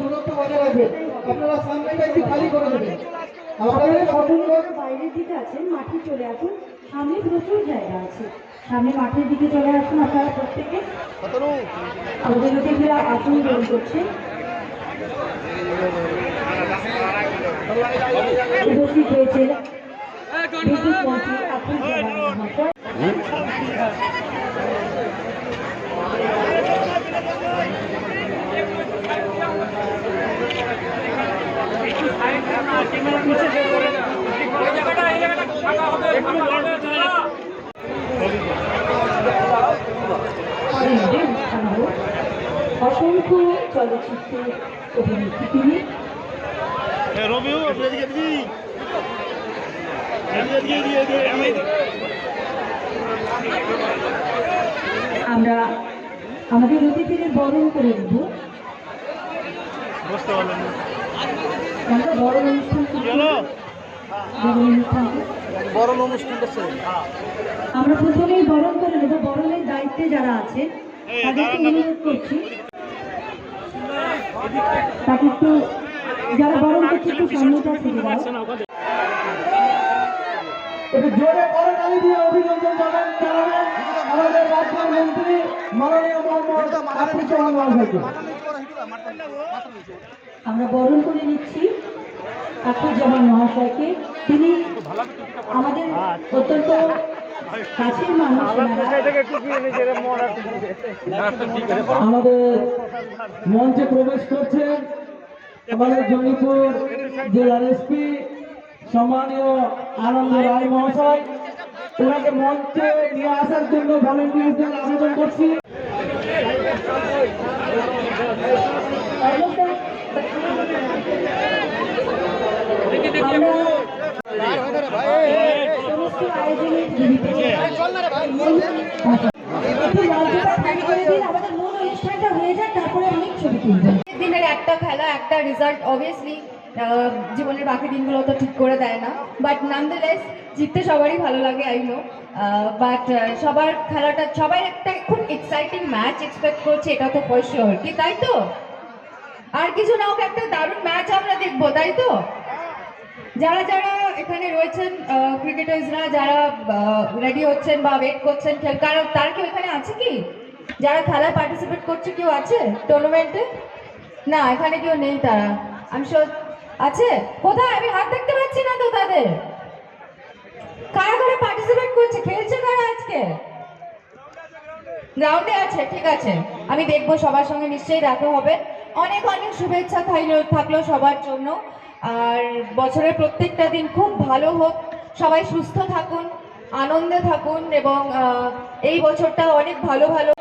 দূরত্ব বজায় রাখবেন। আপনারা সামনেটা একটু খালি করে দেবেন। বাইরের দিকে আছেন, মাঠে চলে আসুন, সামনে প্রচুর জায়গা আছে, সামনে মাঠের দিকে চলে আসুন। আপনারা প্রত্যেকে আমাদের অতিথিরা আসন গ্রহণ করছেন। উপস্থিত হয়েছে বিদ্যুৎ মন্ত্রী আব্দুল জামান মহাশয়। অসংখ্য চলচ্চিত্রের অভিনেত্রী তিনি। আমরা আমাদের অতিথিদের বরণ করে দেব। আমরা বরণ অনুষ্ঠানটা আমরা প্রথমেই বরণ করে নেব। বরণের দায়িত্বে যারা আছে তাদেরকে অনুরোধ করছি, তাকে একটু যারা বরণ করছে একটু সামনেটা থেকে দাও। একটু জোরে করতালি দিয়ে অভিনন্দন জানাবেন আমাদের রাজ্যের মন্ত্রী মাননীয় মোহাম্মদ আব্দুল জামান মহাশয়কে। আমরা বরণ করে নিচ্ছি আব্দুল জামান মহাশয়কে। তিনি আমাদের অত্যন্ত কাছের মানুষ। আমাদের মঞ্চে প্রবেশ করছেন আমাদের জঙ্গিপুর জেলার এসপি সম্মানীয় আনন্দ রায় মহাশয়। ওনাকে মঞ্চে নিয়ে আসার জন্য ভলেন্টিয়ারদের আবেদন করছি। দিনের একটা খেলা একটা রেজাল্ট অবভিয়াসলি জীবনের বাকি দিনগুলো তো ঠিক করে দেয় না, বাট নানদালেস জিততে সবারই ভালো লাগে, আই নো। বাট সবার খেলাটা সবাই একটা খুব এক্সাইটিং ম্যাচ এক্সপেক্ট করছে, এটা তো ফর শিওর, কি তাই তো? আর কিছু না হোক, একটা দারুণ ম্যাচ আমরা দেখবো, তাই তো? যারা যারা এখানে রয়েছেন ক্রিকেটার্সরা, যারা রেডি হচ্ছেন বা ওয়েট করছেন খেল, কারণ তার কেউ এখানে আছে কি যারা খেলায় পার্টিসিপেট করছে? কেউ আছে টুর্নামেন্টে? না, এখানে কেউ নেই। তারা আমি শিওর আছে। কোথায়? আমি হাত দেখতে পাচ্ছি না তো তাদের। কারা কারা পার্টিসিপেট করছে, খেলছে কারা আজকে? গ্রাউন্ডে আছে, ঠিক আছে, আমি দেখবো। সবার সঙ্গে নিশ্চয়ই দেখা হবে। অনেক অনেক শুভেচ্ছা থাকলো সবার জন্য। আর বছরের প্রত্যেকটা দিন খুব ভালো হোক, সবাই সুস্থ থাকুন, আনন্দে থাকুন, এবং এই বছরটা অনেক ভালো ভালো